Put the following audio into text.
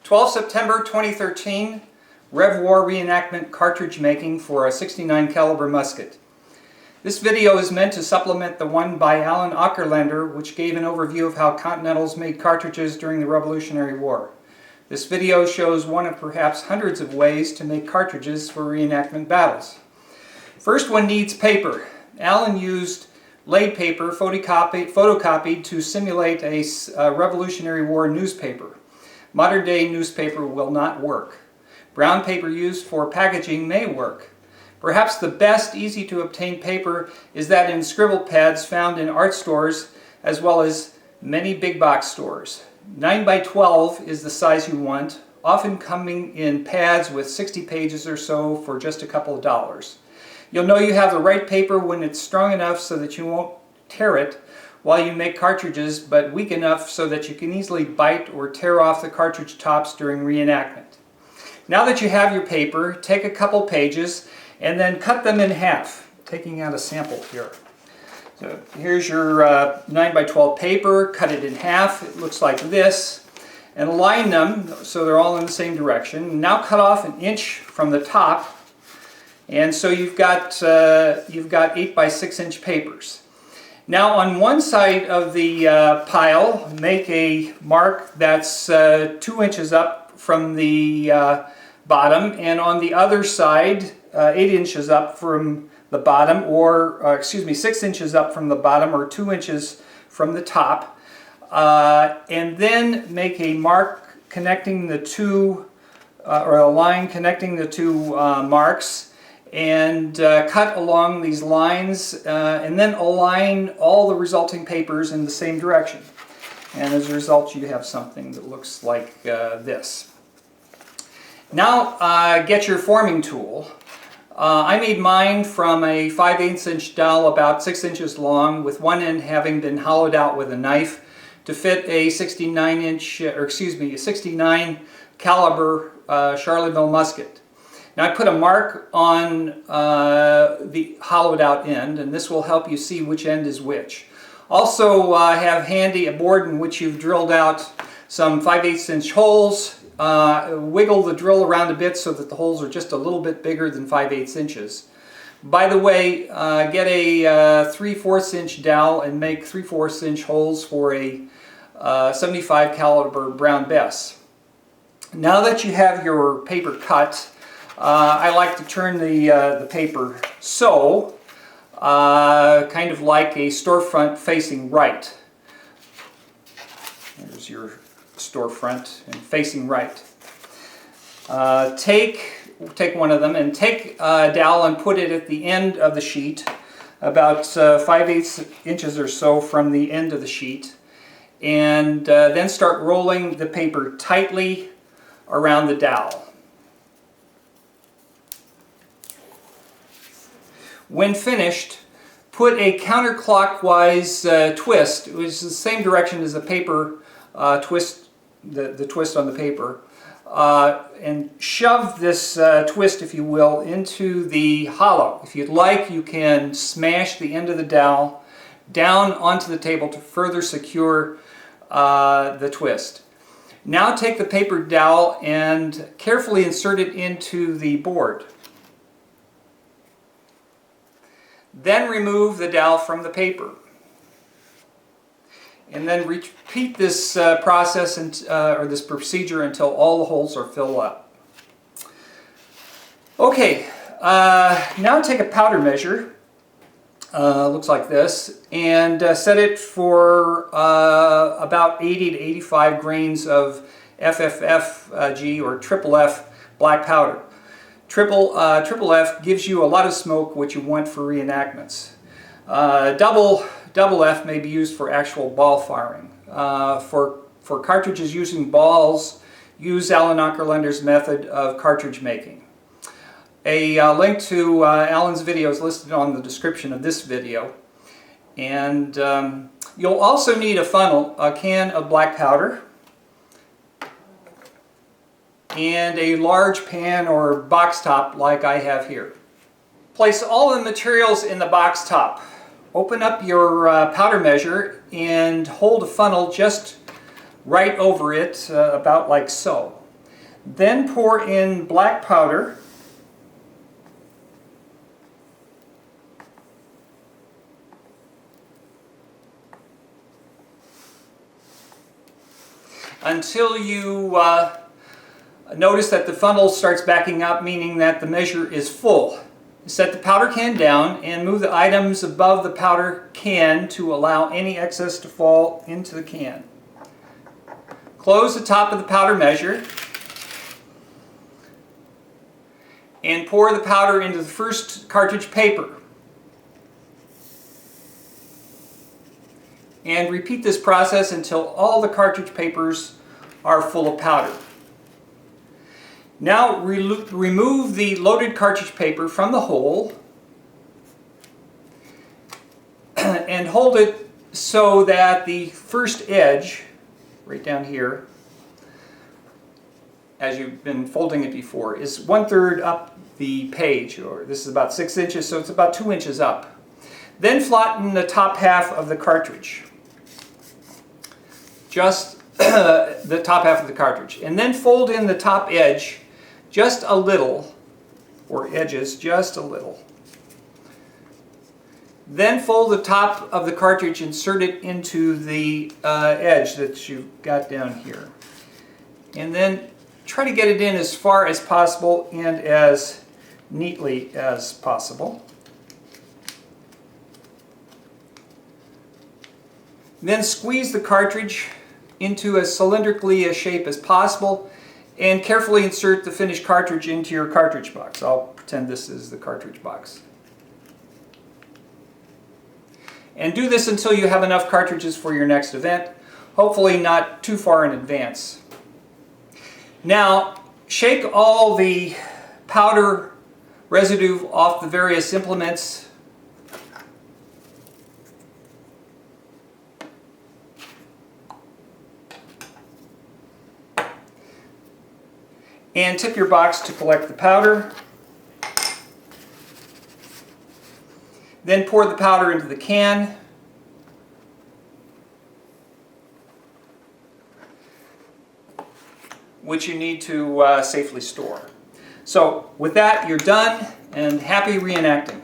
12 September 2013, Rev War reenactment cartridge making for a .69 caliber musket. This video is meant to supplement the one by Alan Ockerlander, which gave an overview of how Continentals made cartridges during the Revolutionary War. This video shows one of perhaps hundreds of ways to make cartridges for reenactment battles. First one needs paper. Alan used laid paper photocopied to simulate a Revolutionary War newspaper. Modern day newspaper will not work. Brown paper used for packaging may work. Perhaps the best easy to obtain paper is that in scribble pads found in art stores as well as many big box stores. 9 by 12 is the size you want, often coming in pads with 60 pages or so for just a couple of dollars. You'll know you have the right paper when it's strong enough so that you won't tear it while you make cartridges, but weak enough so that you can easily bite or tear off the cartridge tops during reenactment. Now that you have your paper, take a couple pages and then cut them in half, taking out a sample here. So here's your 9 by 12 paper, cut it in half, it looks like this, and align them so they're all in the same direction. Now cut off an inch from the top, and so you've got 8 by 6 inch papers. Now on one side of the pile, make a mark that's 2 inches up from the bottom, and on the other side 8 inches up from the bottom, or 6 inches up from the bottom, or 2 inches from the top, and then make a mark connecting the two, or a line connecting the two marks, and cut along these lines, and then align all the resulting papers in the same direction. And as a result, you have something that looks like this. Now get your forming tool. I made mine from a 5/8 inch dowel about 6 inches long, with one end having been hollowed out with a knife to fit a 69 caliber Charleville musket. Now I put a mark on the hollowed out end, and this will help you see which end is which. Also have handy a board in which you've drilled out some 5/8 inch holes. Wiggle the drill around a bit so that the holes are just a little bit bigger than 5/8 inches. By the way, get a 3/4 inch dowel and make 3/4 inch holes for a 75 caliber Brown Bess. Now that you have your paper cut, I like to turn the paper so, kind of like a storefront facing right. There's your storefront and facing right. Take one of them and take a dowel and put it at the end of the sheet, about 5/8 inches or so from the end of the sheet, and then start rolling the paper tightly around the dowel. When finished, put a counterclockwise twist, which is the same direction as the paper twist, the twist on the paper, and shove this twist, if you will, into the hollow. If you'd like, you can smash the end of the dowel down onto the table to further secure the twist. Now take the paper dowel and carefully insert it into the board. Then remove the dowel from the paper. And then repeat this process or this procedure until all the holes are filled up. Okay, now take a powder measure, looks like this, and set it for about 80 to 85 grains of FFFG or triple F black powder. Triple F gives you a lot of smoke, which you want for reenactments. Double F may be used for actual ball firing. For cartridges using balls, use Alan Ockerlander's method of cartridge making. A link to Alan's video is listed on the description of this video. And you'll also need a funnel, a can of black powder, and a large pan or box top like I have here. Place all the materials in the box top. Open up your powder measure and hold a funnel just right over it, about like so. Then pour in black powder. Until you notice that the funnel starts backing up, meaning that the measure is full. Set the powder can down and move the items above the powder can to allow any excess to fall into the can. Close the top of the powder measure and pour the powder into the first cartridge paper. And repeat this process until all the cartridge papers are full of powder. Now remove the loaded cartridge paper from the hole and hold it so that the first edge, right down here, as you've been folding it before, is 1/3 up the page, or this is about 6 inches, so it's about 2 inches up. Then flatten the top half of the cartridge. Just the top half of the cartridge. And then fold in the top edge just a little, or edges just a little. Then fold the top of the cartridge, insert it into the edge that you've got down here. And then try to get it in as far as possible and as neatly as possible. Then squeeze the cartridge into as cylindrically a shape as possible and carefully insert the finished cartridge into your cartridge box. I'll pretend this is the cartridge box. And do this until you have enough cartridges for your next event, hopefully not too far in advance. Now, shake all the powder residue off the various implements and tip your box to collect the powder. Then pour the powder into the can. Which you need to safely store. So with that, you're done, and happy reenacting.